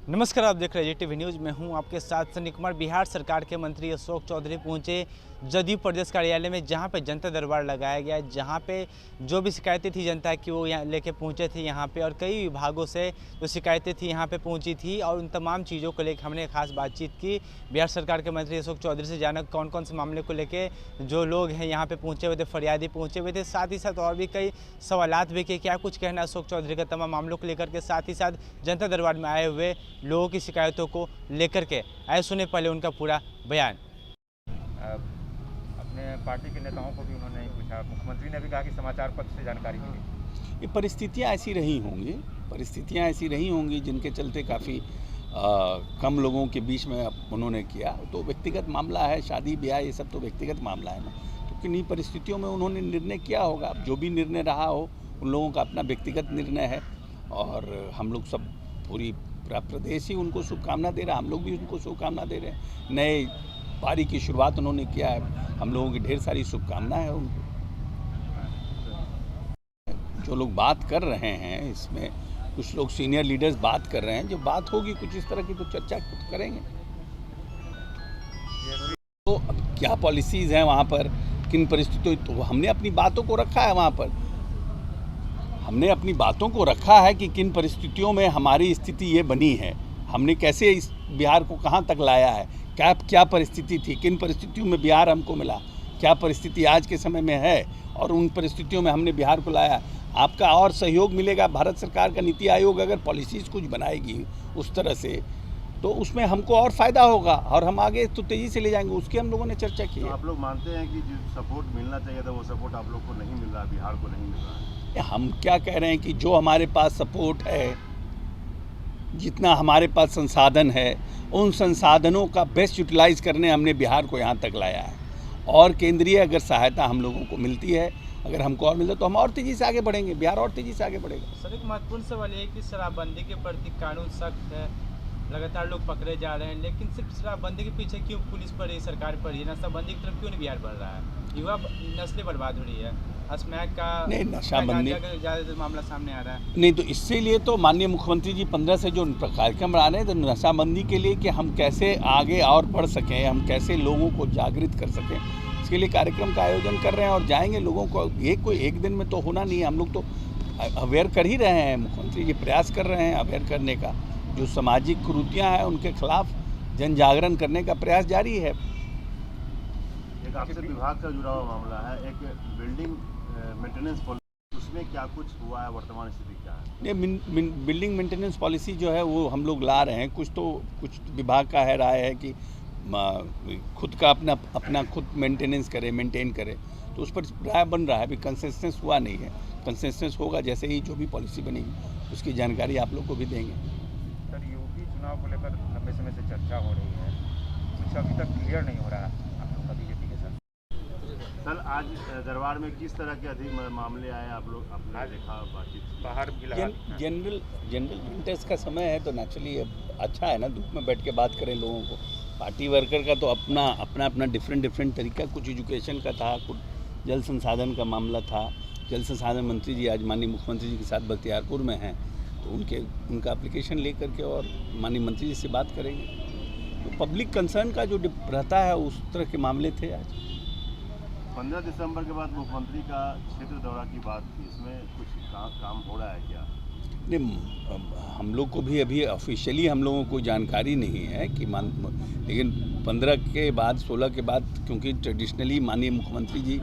नमस्कार, आप देख रहे हैं जीटीवी न्यूज़ में हूं आपके साथ सनी कुमार। बिहार सरकार के मंत्री अशोक चौधरी पहुंचे जदयू प्रदेश कार्यालय में, जहां पे जनता दरबार लगाया गया है, जहां पे जो भी शिकायतें थी जनता की वो यहाँ लेके पहुंचे थे यहाँ पे, और कई विभागों से जो शिकायतें थी यहाँ पे पहुंची थी और उन तमाम चीज़ों को लेकर हमने खास बातचीत की बिहार सरकार के मंत्री अशोक चौधरी से। जाना कौन कौन से मामले को लेकर जो लोग हैं यहाँ पे पहुँचे हुए थे, फरियादी पहुँचे हुए थे, साथ ही साथ और भी कई सवालात भी किए। क्या कुछ कहना अशोक चौधरी का तमाम मामलों को लेकर के, साथ ही साथ जनता दरबार में आए हुए लोगों की शिकायतों को लेकर के। आए सुने पहले उनका पूरा बयान। अपने पार्टी के नेताओं को भी उन्होंने पूछा, मुख्यमंत्री ने भी कहा कि समाचार पत्र से जानकारी मिली। ये परिस्थितियाँ ऐसी रही होंगी जिनके चलते काफ़ी कम लोगों के बीच में उन्होंने किया। तो व्यक्तिगत मामला है, शादी ब्याह ये सब तो व्यक्तिगत मामला है ना। तो किन्हीं परिस्थितियों में उन्होंने निर्णय किया होगा। अब जो भी निर्णय रहा हो, उन लोगों का अपना व्यक्तिगत निर्णय है और हम लोग सब पूरा प्रदेश ही उनको शुभकामना दे रहा है। हम लोग भी उनको शुभकामना दे रहे हैं। नए पारी की शुरुआत उन्होंने किया है, हम लोगों की ढेर सारी शुभकामनाएं हैं उनको। जो लोग बात कर रहे हैं इसमें, कुछ लोग सीनियर लीडर्स बात कर रहे हैं, जो बात होगी कुछ इस तरह की तो चर्चा करेंगे। तो अब क्या पॉलिसीज़ हैं वहाँ पर, किन परिस्थितियों, तो हमने अपनी बातों को रखा है वहाँ पर। हमने अपनी बातों को रखा है कि किन परिस्थितियों में हमारी स्थिति ये बनी है, हमने कैसे इस बिहार को कहाँ तक लाया है, क्या परिस्थिति थी, किन परिस्थितियों में बिहार हमको मिला, क्या परिस्थिति आज के समय में है और उन परिस्थितियों में हमने बिहार को लाया। आपका और सहयोग मिलेगा। भारत सरकार का नीति आयोग अगर पॉलिसीज़ कुछ बनाएगी उस तरह से, तो उसमें हमको और फ़ायदा होगा और हम आगे तो तेज़ी से ले जाएंगे। उसकी हम लोगों ने चर्चा की। तो आप लोग मानते हैं कि जो सपोर्ट मिलना चाहिए था वो सपोर्ट आप लोग को नहीं मिल रहा, बिहार को नहीं मिल रहा है? हम क्या कह रहे हैं कि जो हमारे पास सपोर्ट है, जितना हमारे पास संसाधन है, उन संसाधनों का बेस्ट यूटिलाइज़ करने हमने बिहार को यहाँ तक लाया है। और केंद्रीय अगर सहायता हम लोगों को मिलती है, अगर हमको और मिलता है तो हम और तेज़ी से आगे बढ़ेंगे, बिहार और तेज़ी से आगे बढ़ेगा। सर, एक महत्वपूर्ण सवाल ये है कि शराबबंदी के प्रति कानून सख्त है, लगातार लोग पकड़े जा रहे हैं, लेकिन सिर्फ शराबबंदी के पीछे क्यों पुलिस पर ही, सरकार पर ही, नशाबंदी की तरफ क्यों नहीं बिहार बढ़ रहा है? युवा नस्लें बर्बाद हो रही है, स्मैक का नहीं, नशाबंदी ज़्यादा मामला सामने आ रहा है। नहीं, तो इससे लिए तो माननीय मुख्यमंत्री जी 15 से जो कार्यक्रम बना रहे हैं, तो नशाबंदी के लिए कि हम कैसे आगे और बढ़ सकें, हम कैसे लोगों को जागृत कर सकें, इसके लिए कार्यक्रम का आयोजन कर रहे हैं और जाएंगे लोगों को। ये कोई एक दिन में तो होना नहीं है, हम लोग तो अवेयर कर ही रहे हैं। मुख्यमंत्री जी प्रयास कर रहे हैं अवेयर करने का। जो सामाजिक कुरीतियाँ हैं उनके खिलाफ जन जागरण करने का प्रयास जारी है। एक आपसे विभाग का जुड़ा हुआ मामला है, एक बिल्डिंग मेंटेनेंस पॉलिसी, उसमें क्या कुछ हुआ है, वर्तमान स्थिति क्या है? नहीं, बिल्डिंग मेंटेनेंस पॉलिसी जो है वो हम लोग ला रहे हैं। कुछ विभाग का है राय है कि खुद का अपना खुद मेंटेन करे, तो उस पर राय बन रहा है। अभी कंसेंसस हुआ नहीं है। कंसेंसस होगा जैसे ही जो भी पॉलिसी बनेगी उसकी जानकारी आप लोग को भी देंगे। सर, यूपी चुनाव को लेकर लंबे समय से चर्चा हो रही है, कुछ अभी तक क्लियर नहीं हो रहा आप लोग का बीजेपी के साथ। सर, आज दरबार में किस तरह के अधिक मामले आए, आप लोग आपने देखा बातचीत? बाहर भी लगा जनरल विंटर्स का समय है तो नेचुरली अच्छा है ना, धूप में बैठ के बात करें लोगों को। पार्टी वर्कर का तो अपना डिफरेंट तरीका, कुछ एजुकेशन का था, कुछ जल संसाधन का मामला था। जल संसाधन मंत्री जी आज माननीय मुख्यमंत्री जी के साथ बख्तियारपुर में हैं, तो उनका एप्लीकेशन ले करके और माननीय मंत्री जी से बात करेंगे। तो पब्लिक कंसर्न का जो रहता है उस तरह के मामले थे। आज 15 दिसंबर के बाद मुख्यमंत्री का क्षेत्र दौरा की बात थी, इसमें कुछ काम हो रहा है क्या? नहीं, हम लोग को भी अभी ऑफिशियली हम लोगों को जानकारी नहीं है कि लेकिन 15 के बाद 16 के बाद, क्योंकि ट्रेडिशनली माननीय मुख्यमंत्री जी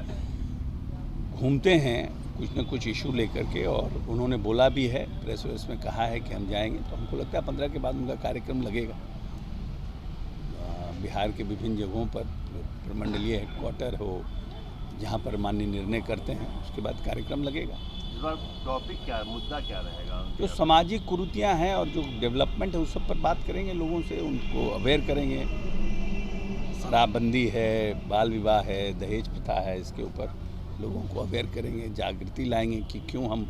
घूमते हैं कुछ न कुछ इशू लेकर के, और उन्होंने बोला भी है, प्रेस वेस में कहा है कि हम जाएंगे, तो हमको लगता है 15 के बाद उनका कार्यक्रम लगेगा। बिहार के विभिन्न जगहों पर प्रमंडलीय हेडक्वार्टर हो, जहाँ पर माननीय निर्णय करते हैं, उसके बाद कार्यक्रम लगेगा। इस बार टॉपिक क्या है, मुद्दा क्या रहेगा? जो सामाजिक कुरीतियाँ हैं और जो डेवलपमेंट है उस सब पर बात करेंगे, लोगों से उनको अवेयर करेंगे। शराबबंदी है, बाल विवाह है, दहेज प्रथा है, इसके ऊपर लोगों को अवेयर करेंगे, जागृति लाएंगे कि क्यों हम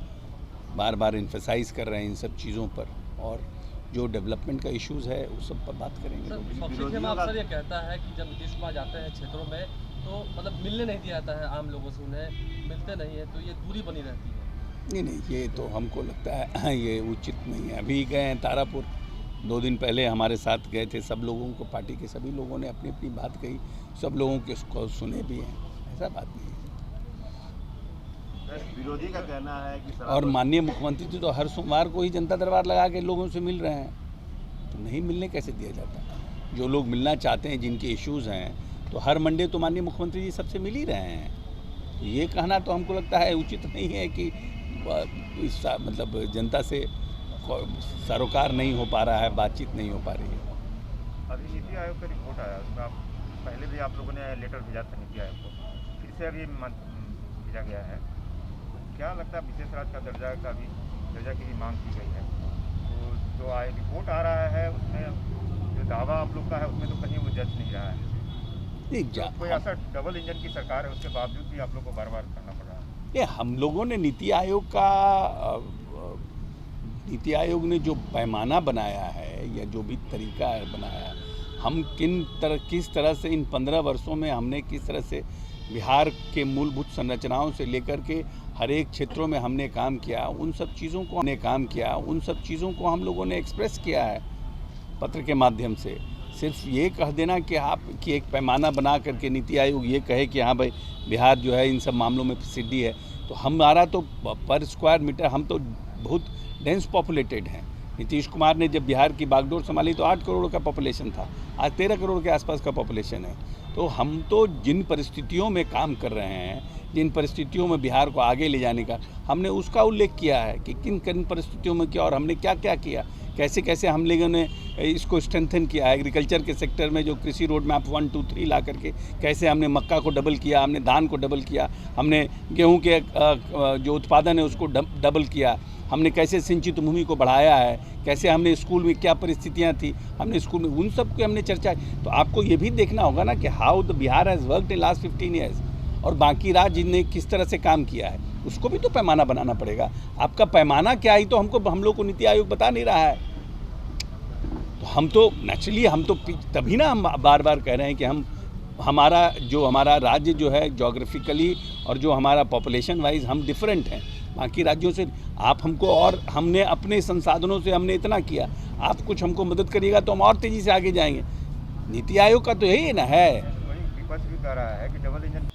बार बार इन्फेसाइज कर रहे हैं इन सब चीज़ों पर, और जो डेवलपमेंट का इश्यूज़ है उस सब पर बात करेंगे। अक्सर ये कहता है कि जब नीतीश कुमार जाते हैं क्षेत्रों में तो मतलब मिलने नहीं दिया जाता है आम लोगों से, उन्हें मिलते नहीं है, तो ये दूरी बनी रहती है। नहीं, ये तो हमको लगता है ये उचित नहीं है। अभी गए हैं तारापुर, 2 दिन पहले हमारे साथ गए थे, सब लोगों को, पार्टी के सभी लोगों ने अपनी अपनी बात कही, सब लोगों के उसको सुने भी हैं, ऐसा बात नहीं है। विरोधी का कहना है कि और माननीय मुख्यमंत्री जी तो हर सोमवार को ही जनता दरबार लगा के लोगों से मिल रहे हैं, तो नहीं मिलने कैसे दिया जाता? जो लोग मिलना चाहते हैं, जिनके इश्यूज़ हैं, तो हर मंडे तो माननीय मुख्यमंत्री जी सबसे मिल ही रहे हैं। ये कहना तो हमको लगता है उचित नहीं है कि मतलब जनता से सरोकार नहीं हो पा रहा है, बातचीत नहीं हो पा रही है। अभी नीति आयोग का रिपोर्ट आया, उसमें आप पहले भी आप लोगों ने लेटर भेजा था नीति आयोग को, फिर से अभी भेजा गया है। क्या लगता है विशेष राज्य का दर्जा की भी मांग की गई है, तो जो रिपोर्ट आ रहा है उसमें जो दावा आप लोग का है उसमें तो कहीं वो जज नहीं रहा है। कोई ऐसा डबल इंजन की सरकार है, उसके बावजूद भी आप लोग को बार बार करना पड़ रहा है। ये हम लोगों ने नीति आयोग ने जो पैमाना बनाया है या जो भी तरीका बनाया, हम किस तरह से इन 15 वर्षों में हमने किस तरह से बिहार के मूलभूत संरचनाओं से लेकर के हर एक क्षेत्रों में हमने काम किया, उन सब चीज़ों को हम लोगों ने एक्सप्रेस किया है पत्र के माध्यम से। सिर्फ ये कह देना कि एक पैमाना बना करके नीति आयोग ये कहे कि हाँ भाई बिहार जो है इन सब मामलों में प्रसिद्धि है, तो हमारा तो पर स्क्वायर मीटर हम तो बहुत डेंस पॉपुलेटेड हैं। नीतीश कुमार ने जब बिहार की बागडोर संभाली तो 8 करोड़ का पॉपुलेशन था, आज 13 करोड़ के आसपास का पॉपुलेशन है। तो हम तो जिन परिस्थितियों में काम कर रहे हैं, जिन परिस्थितियों में बिहार को आगे ले जाने का, हमने उसका उल्लेख किया है कि किन किन परिस्थितियों में किया और हमने क्या क्या किया, कैसे कैसे हम लोगों ने इसको स्ट्रेंथन किया। एग्रीकल्चर के सेक्टर में जो कृषि रोड मैप 1, 2, 3 ला करके कैसे हमने मक्का को डबल किया, हमने धान को डबल किया, हमने गेहूं के जो उत्पादन है उसको डबल किया, हमने कैसे सिंचित भूमि को बढ़ाया है, कैसे हमने स्कूल में क्या परिस्थितियां थी, हमने स्कूल में उन सब की हमने चर्चा। तो आपको ये भी देखना होगा ना कि how the Bihar has worked in last 15 years और बाकी राज्य ने किस तरह से काम किया है, उसको भी तो पैमाना बनाना पड़ेगा। आपका पैमाना क्या है तो हम लोग को नीति आयोग बता नहीं रहा है। तो हम तो तभी ना हम बार बार कह रहे हैं कि हमारा राज्य जो है जोग्राफिकली और जो हमारा पॉपुलेशन वाइज हम डिफरेंट हैं बाकी राज्यों से। आप हमको, और हमने अपने संसाधनों से हमने इतना किया, आप कुछ हमको मदद करिएगा तो हम और तेज़ी से आगे जाएंगे। नीति आयोग का तो यही ना है। वही विपक्ष भी कह रहा है कि डबल इंजन।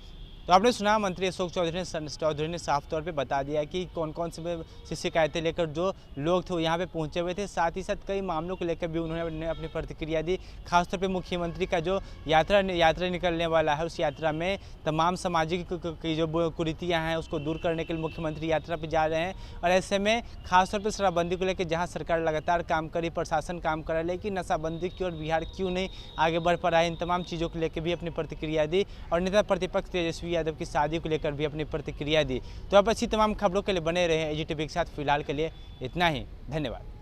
तो आपने सुना मंत्री अशोक चौधरी ने साफ तौर पे बता दिया कि कौन कौन सी शिकायतें लेकर जो लोग थे वो यहाँ पे पहुँचे हुए थे। साथ ही साथ कई मामलों को लेकर भी उन्होंने अपनी प्रतिक्रिया दी। खासतौर पे मुख्यमंत्री का जो यात्रा निकलने वाला है, उस यात्रा में तमाम सामाजिक की जो कुरीतियाँ हैं उसको दूर करने के लिए मुख्यमंत्री यात्रा पर जा रहे हैं। और ऐसे में खासतौर पर शराबबंदी को लेकर जहाँ सरकार लगातार काम करी, प्रशासन काम कर रहा है, लेकिन नशाबंदी की ओर बिहार क्यों नहीं आगे बढ़ पा रहा है, इन तमाम चीज़ों को लेकर भी अपनी प्रतिक्रिया दी। और नेता प्रतिपक्ष तेजस्वी यादव की शादी को लेकर भी अपनी प्रतिक्रिया दी। तो आप ऐसी तमाम खबरों के लिए बने रहे AGTV के साथ। फिलहाल के लिए इतना ही, धन्यवाद।